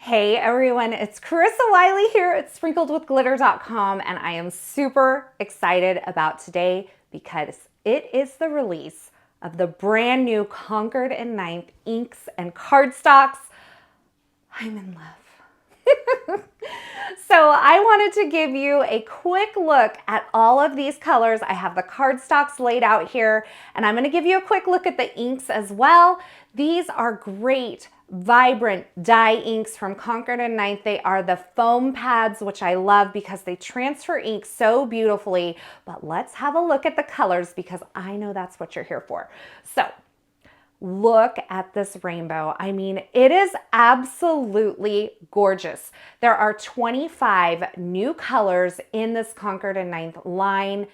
Hey everyone, it's Carissa Wiley here at sprinkledwithglitter.com, and I am super excited about today because it is the release of the brand new Concord 9th inks and cardstocks. I'm in love. So I wanted to give you a quick look at all of these colors. I have the cardstocks laid out here, and I'm going to give you a quick look at the inks as well. These are great, vibrant dye inks from Concord 9th. They are the foam pads, which I love because they transfer ink so beautifully. But let's have a look at the colors because I know that's what you're here for. So look at this rainbow. I mean, it is absolutely gorgeous. There are 25 new colors in this Concord 9th line.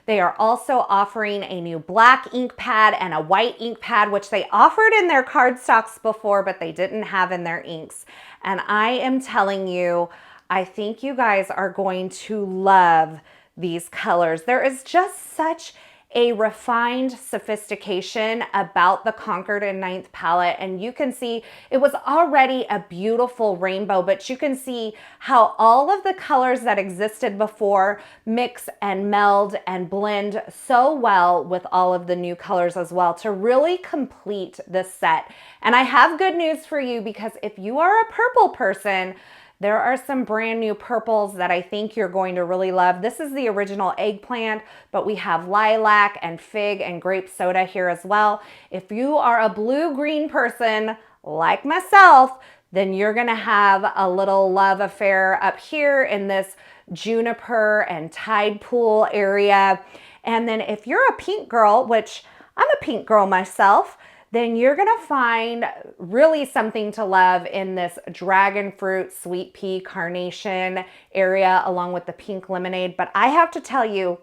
They are also offering a new black ink pad and a white ink pad, which they offered in their cardstocks before, but they didn't have in their inks. And I am telling you, I think you guys are going to love these colors. There is just such a refined sophistication about the Concord 9th palette, and you can see it was already a beautiful rainbow, but you can see how all of the colors that existed before mix and meld and blend so well with all of the new colors as well to really complete this set. And I have good news for you, because if you are a purple person, there are some brand new purples that I think you're going to really love. This is the original eggplant, but we have lilac and fig and grape soda here as well. If you are a blue-green person like myself, then you're gonna have a little love affair up here in this juniper and tide pool area. And then if you're a pink girl, which I'm a pink girl myself, then you're gonna find really something to love in this dragon fruit, sweet pea, carnation area, along with the pink lemonade. But I have to tell you,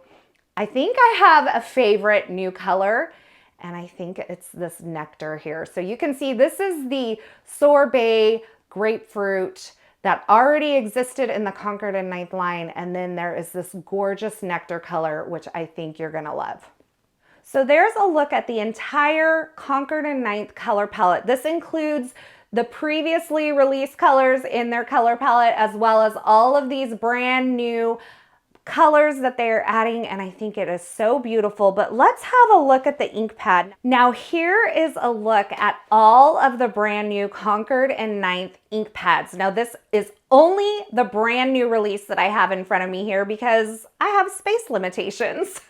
I think I have a favorite new color, and I think it's this nectar here. So you can see this is the sorbet grapefruit that already existed in the Concord 9th line, and then there is this gorgeous nectar color, which I think you're gonna love. So there's a look at the entire Concord 9th color palette. This includes the previously released colors in their color palette, as well as all of these brand new colors that they are adding, and I think it is so beautiful. But let's have a look at the ink pad. Now here is a look at all of the brand new Concord 9th ink pads. Now this is only the brand new release that I have in front of me here because I have space limitations.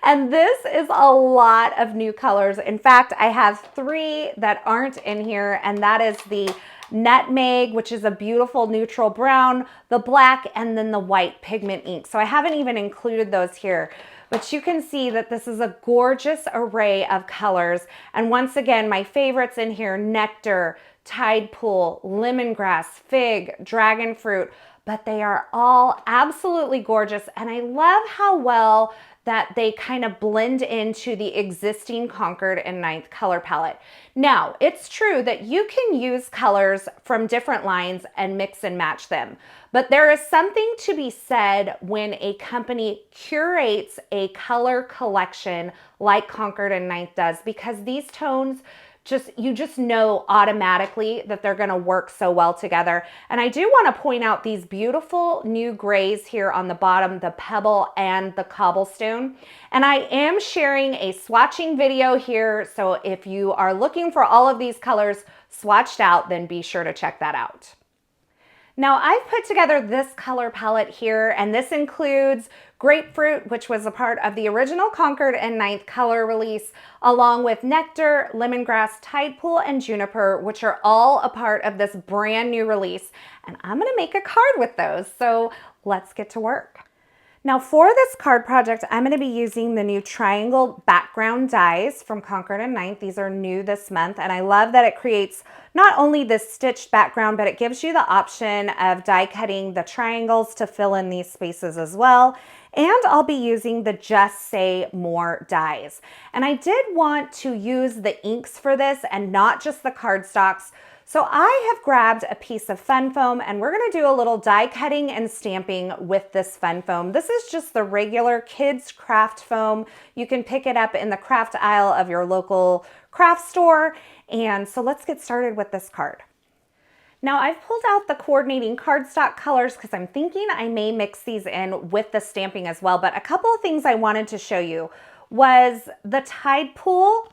And this is a lot of new colors. In fact, I have 3 that aren't in here, and that is the nutmeg, which is a beautiful neutral brown, the black, and then the white pigment ink. So I haven't even included those here, but you can see that this is a gorgeous array of colors. And once again, my favorites in here: nectar, tide pool, lemongrass, fig, dragon fruit, but they are all absolutely gorgeous. And I love how well that they kind of blend into the existing Concord 9th color palette. Now, it's true that you can use colors from different lines and mix and match them, but there is something to be said when a company curates a color collection like Concord 9th does, because these tones you just know automatically that they're going to work so well together. And I do want to point out these beautiful new grays here on the bottom, the pebble and the cobblestone. And I am sharing a swatching video here, so if you are looking for all of these colors swatched out, then be sure to check that out. Now I've put together this color palette here, and this includes grapefruit, which was a part of the original Concord 9th color release, along with nectar, lemongrass, tide pool, and juniper, which are all a part of this brand new release. And I'm gonna make a card with those, so let's get to work. Now for this card project, I'm going to be using the new triangle background dies from Concord 9th. These are new this month, and I love that it creates not only this stitched background, but it gives you the option of die cutting the triangles to fill in these spaces as well. And I'll be using the Just Say More dies. And I did want to use the inks for this and not just the cardstocks. So I have grabbed a piece of fun foam, and we're gonna do a little die cutting and stamping with this fun foam. This is just the regular kids craft foam. You can pick it up in the craft aisle of your local craft store. And so let's get started with this card. Now I've pulled out the coordinating cardstock colors because I'm thinking I may mix these in with the stamping as well. But a couple of things I wanted to show you was the Tide Pool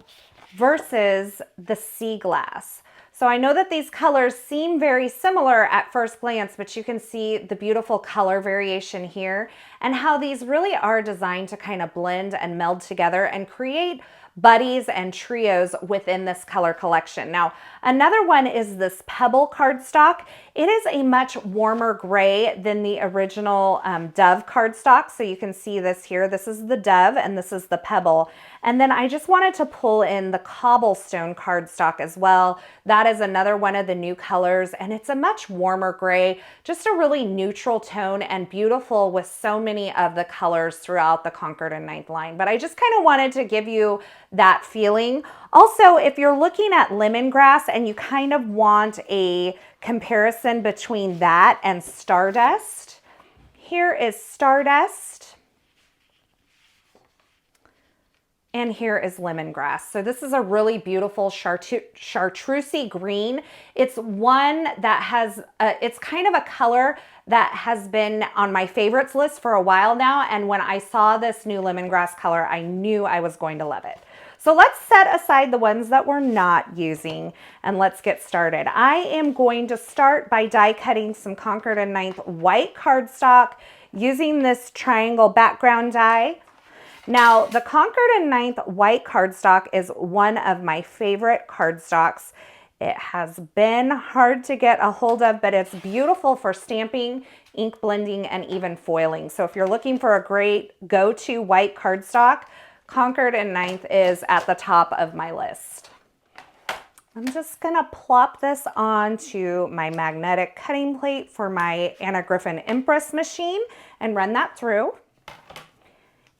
versus the Sea Glass. So I know that these colors seem very similar at first glance, but you can see the beautiful color variation here and how these really are designed to kind of blend and meld together and create buddies and trios within this color collection. Now, another one is this Pebble cardstock. It is a much warmer gray than the original Dove cardstock. So you can see this here. This is the Dove and this is the Pebble. And then I just wanted to pull in the Cobblestone cardstock as well. That is another one of the new colors, and it's a much warmer gray, just a really neutral tone and beautiful with so many of the colors throughout the Concord 9th line. But I just kind of wanted to give you that feeling. Also, if you're looking at lemongrass and you kind of want a comparison between that and Stardust, here is Stardust. And here is lemongrass. So this is a really beautiful chartreusey green. It's one that has, it's kind of a color that has been on my favorites list for a while now. And when I saw this new lemongrass color, I knew I was going to love it. So let's set aside the ones that we're not using and let's get started. I am going to start by die cutting some Concord 9th white cardstock using this triangle background die. Now, the Concord 9th white cardstock is one of my favorite cardstocks. It has been hard to get a hold of, but it's beautiful for stamping, ink blending, and even foiling. So if you're looking for a great go-to white cardstock, Concord 9th is at the top of my list. I'm just gonna plop this onto my magnetic cutting plate for my Anna Griffin Empress machine and run that through.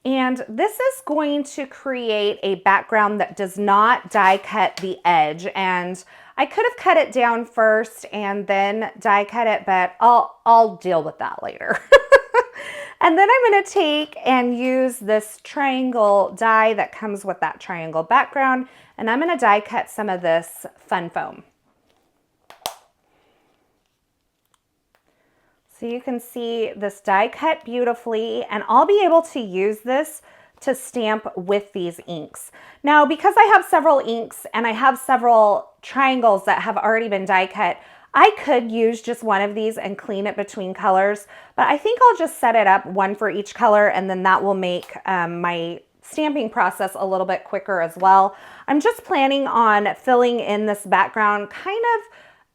And this is going to create a background that does not die cut the edge. And I could have cut it down first and then die cut it, but I'll deal with that later. And then I'm going to take and use this triangle die that comes with that triangle background, and I'm going to die cut some of this fun foam. So you can see this die cut beautifully, and I'll be able to use this to stamp with these inks. Now, because I have several inks and I have several triangles that have already been die cut, I could use just one of these and clean it between colors, but I think I'll just set it up one for each color, and then that will make my stamping process a little bit quicker as well. I'm just planning on filling in this background kind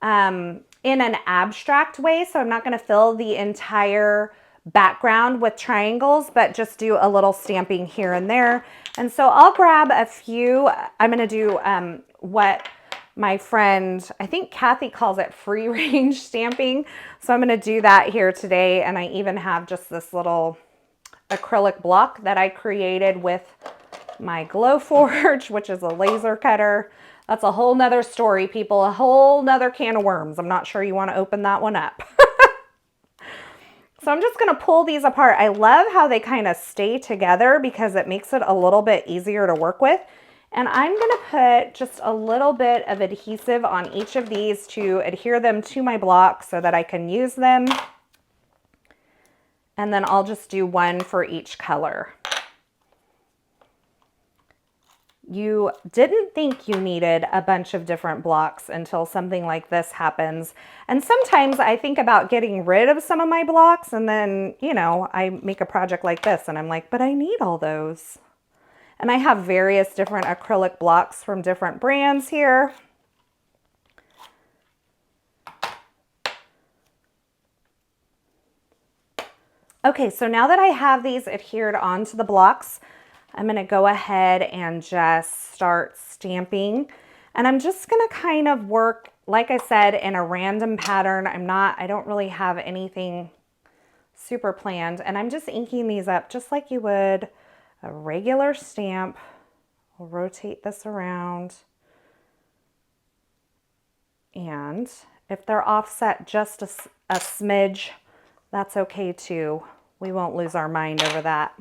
of in an abstract way, so I'm not going to fill the entire background with triangles, but just do a little stamping here and there. And so I'll grab a few. I'm going to do what my friend, I think Kathy calls it free range stamping. So I'm going to do that here today. And I even have just this little acrylic block that I created with my Glowforge, which is a laser cutter. That's a whole nother story, people, a whole nother can of worms. I'm not sure you want to open that one up. So I'm just going to pull these apart. I love how they kind of stay together because it makes it a little bit easier to work with. And I'm going to put just a little bit of adhesive on each of these to adhere them to my block so that I can use them. And then I'll just do one for each color. You didn't think you needed a bunch of different blocks until something like this happens. And sometimes I think about getting rid of some of my blocks, and then, you know, I make a project like this and I'm like, but I need all those. And I have various different acrylic blocks from different brands here. Okay, so now that I have these adhered onto the blocks, I'm going to go ahead and just start stamping. And I'm just going to kind of work, like I said, in a random pattern. I don't really have anything super planned. And I'm just inking these up just like you would a regular stamp. I'll rotate this around. And if they're offset just a smidge, that's okay too. We won't lose our mind over that.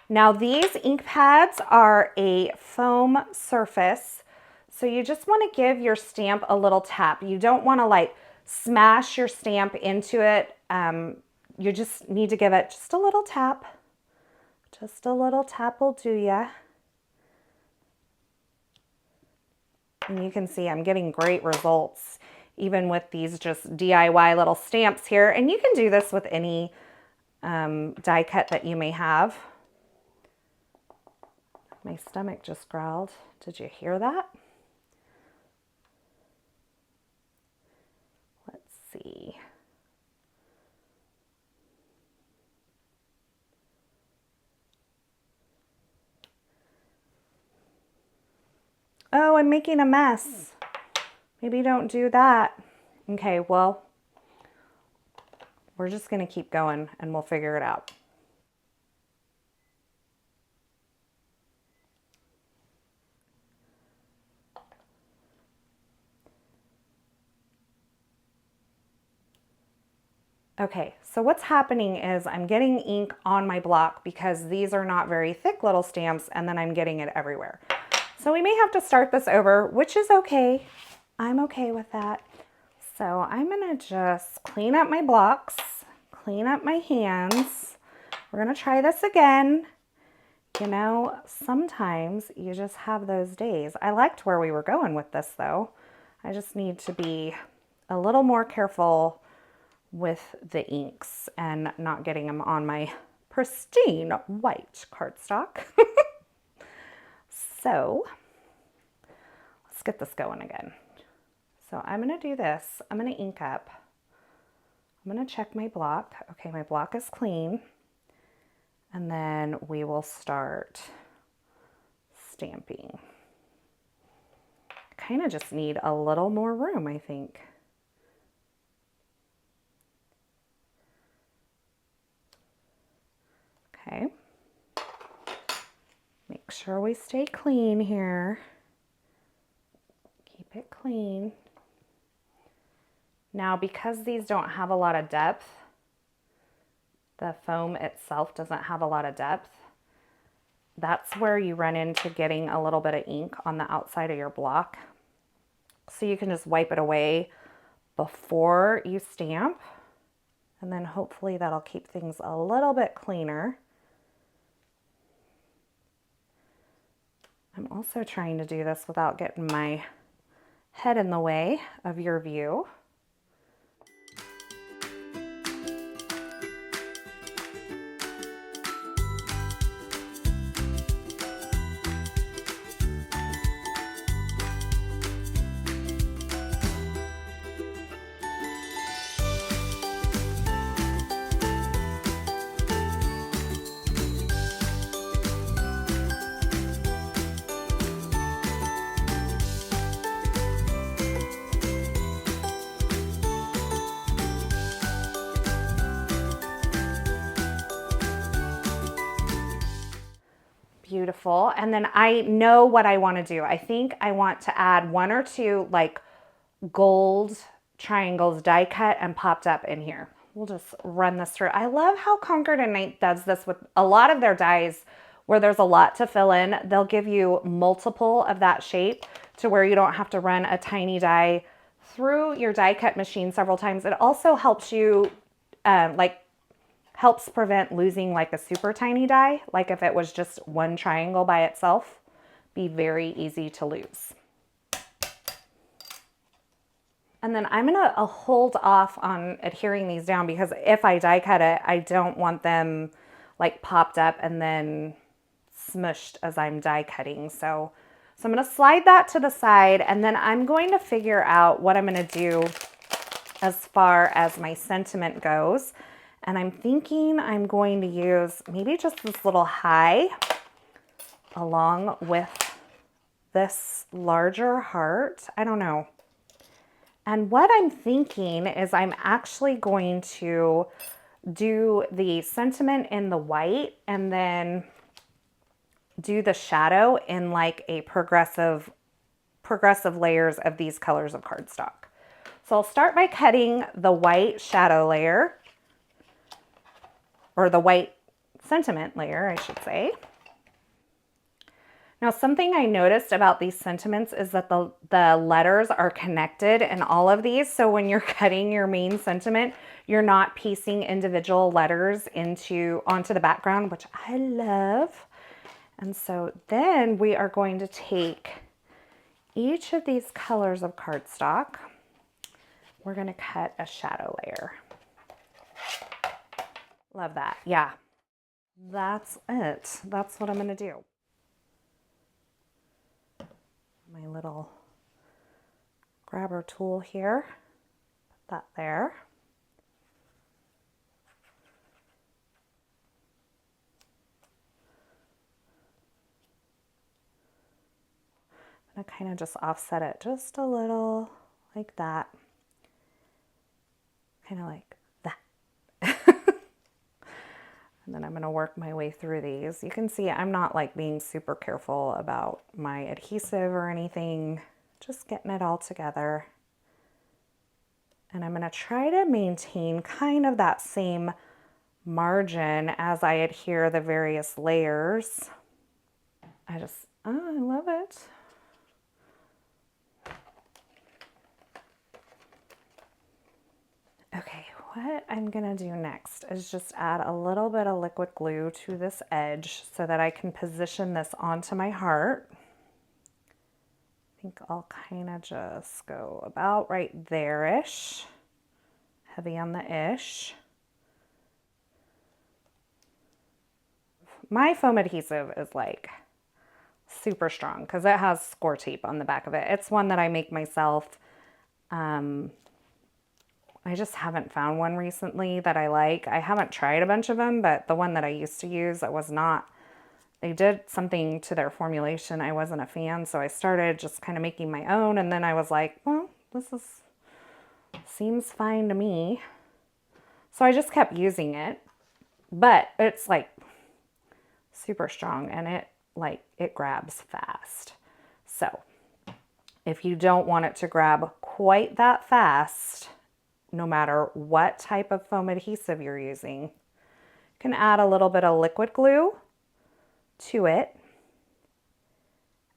Now these ink pads are a foam surface, So you just want to give your stamp a little tap. You don't want to like smash your stamp into it. You just need to give it just a little tap. Just a little tap will do ya. And you can see I'm getting great results even with these just DIY little stamps here. And you can do this with any die cut that you may have. My stomach just growled. Did you hear that? Let's see. Oh, I'm making a mess. Maybe don't do that. Okay, well, we're just going to keep going and we'll figure it out. Okay, so what's happening is I'm getting ink on my block because these are not very thick little stamps, and then I'm getting it everywhere. So we may have to start this over, which is okay. I'm okay with that. So I'm gonna just clean up my blocks, clean up my hands. We're gonna try this again. You know, sometimes you just have those days. I liked where we were going with this though. I just need to be a little more careful with the inks and not getting them on my pristine white cardstock. So let's get this going again. So I'm going to do this. I'm going to ink up. I'm going to check my block. Okay, my block is clean. And then we will start stamping. Kind of just need a little more room, I think. Okay. Make sure we stay clean here. Keep it clean. Now, because these don't have a lot of depth, the foam itself doesn't have a lot of depth, that's where you run into getting a little bit of ink on the outside of your block. So you can just wipe it away before you stamp, and then hopefully that'll keep things a little bit cleaner. I'm also trying to do this without getting my head in the way of your view. Beautiful. And then I know what I want to do. I think I want to add 1 or 2 like gold triangles die cut and popped up in here. We'll just run this through. I love how Concord 9th does this with a lot of their dies where there's a lot to fill in. They'll give you multiple of that shape to where you don't have to run a tiny die through your die cut machine several times. It also helps you helps prevent losing like a super tiny die. Like if it was just one triangle by itself, be very easy to lose. And then I'm gonna hold off on adhering these down because if I die cut it, I don't want them like popped up and then smushed as I'm die cutting. So I'm gonna slide that to the side, and then I'm going to figure out what I'm gonna do as far as my sentiment goes. And I'm thinking I'm going to use maybe just this little high along with this larger heart. I don't know. And what I'm thinking is I'm actually going to do the sentiment in the white and then do the shadow in like a progressive layers of these colors of cardstock. So I'll start by cutting the white shadow layer, or the white sentiment layer, I should say. Now, something I noticed about these sentiments is that the letters are connected in all of these. So when you're cutting your main sentiment, you're not piecing individual letters onto the background, which I love. And so then we are going to take each of these colors of cardstock. We're going to cut a shadow layer. Love that. Yeah, that's it. That's what I'm going to do. My little grabber tool here, put that there. I'm gonna kind of just offset it just a little like that, kind of like that. And then I'm gonna work my way through these. You can see I'm not like being super careful about my adhesive or anything, just getting it all together. And I'm gonna try to maintain kind of that same margin as I adhere the various layers. I love it. Okay, what I'm gonna do next is just add a little bit of liquid glue to this edge so that I can position this onto my heart. I think I'll kind of just go about right there-ish, heavy on the ish. My foam adhesive is like super strong because it has score tape on the back of it. It's one that I make myself. I just haven't found one recently that I like. I haven't tried a bunch of them, but the one that I used to use, they did something to their formulation. I wasn't a fan, so I started just kind of making my own, and then I was like, well, seems fine to me. So I just kept using it, but it's like super strong and it grabs fast. So if you don't want it to grab quite that fast, no matter what type of foam adhesive you're using, you can add a little bit of liquid glue to it,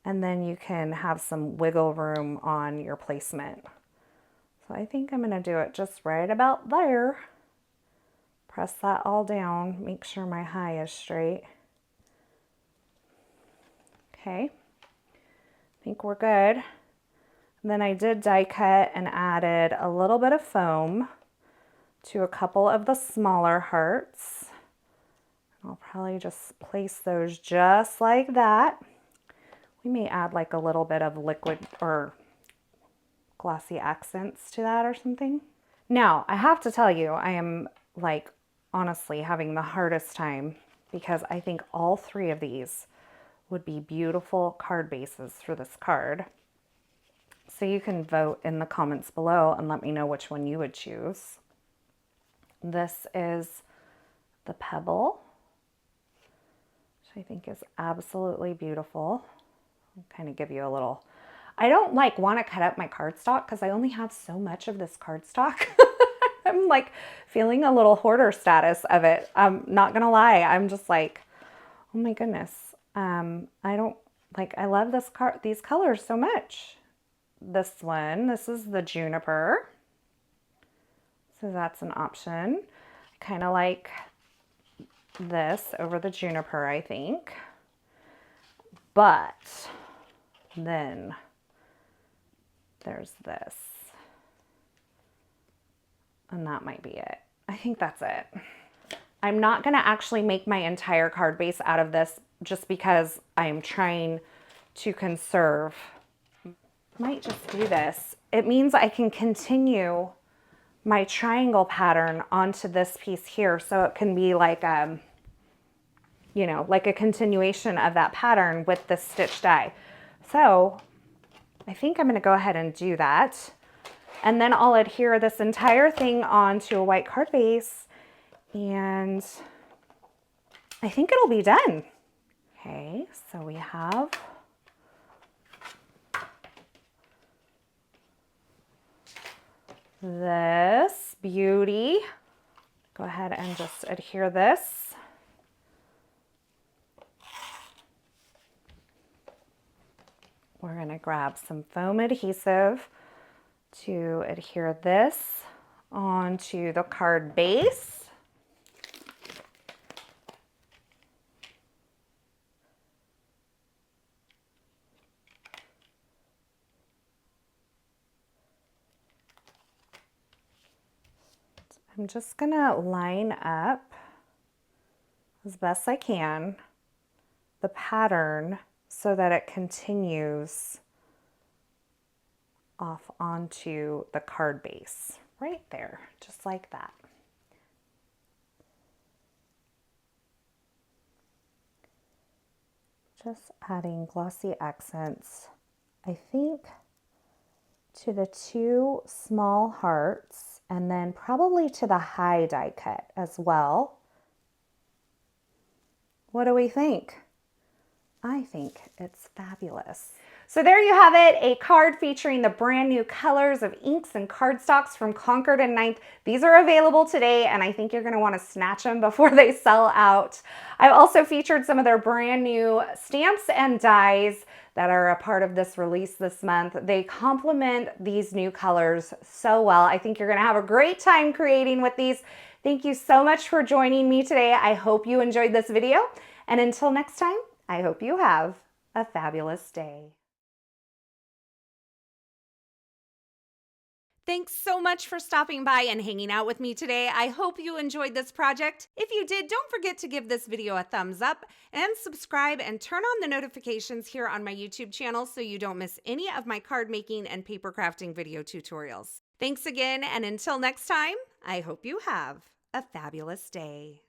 and then you can have some wiggle room on your placement. So I think I'm going to do it just right about there. Press that all down, make sure my high is straight. Okay, I think we're good. And then I did die cut and added a little bit of foam to a couple of the smaller hearts. I'll probably just place those just like that. We may add like a little bit of liquid or glossy accents to that or something. Now, I have to tell you, I am like honestly having the hardest time because I think all three of these would be beautiful card bases for this card. So you can vote in the comments below and let me know which one you would choose. This is the Pebble, which I think is absolutely beautiful. I'll kind of give you a little, I don't like want to cut up my cardstock because I only have so much of this cardstock. I'm like feeling a little hoarder status of it. I'm not gonna lie. I'm just like, oh my goodness. I love these colors so much. This is the Juniper. So that's an option. I kind of like this over the Juniper, I think. But then there's this. And that might be it. I think that's it. I'm not going to actually make my entire card base out of this just because I'm trying to conserve. Might just do this. It means I can continue my triangle pattern onto this piece here, so it can be like like a continuation of that pattern with the stitch die. So I think I'm going to go ahead and do that, and then I'll adhere this entire thing onto a white card base, and I think it'll be done. Okay, so we have this beauty. Go ahead and just adhere this. We're going to grab some foam adhesive to adhere this onto the card base. I'm just going to line up as best I can the pattern so that it continues off onto the card base right there, just like that. Just adding glossy accents, I think, to the two small hearts and then probably to the high die cut as well. What do we think? I think it's fabulous. So there you have it, a card featuring the brand new colors of inks and cardstocks from Concord 9th. These are available today, and I think you're going to want to snatch them before they sell out. I've also featured some of their brand new stamps and dies that are a part of this release this month. They complement these new colors so well. I think you're going to have a great time creating with these. Thank you so much for joining me today. I hope you enjoyed this video, and until next time, I hope you have a fabulous day. Thanks so much for stopping by and hanging out with me today. I hope you enjoyed this project. If you did, don't forget to give this video a thumbs up and subscribe and turn on the notifications here on my YouTube channel so you don't miss any of my card making and paper crafting video tutorials. Thanks again, and until next time, I hope you have a fabulous day.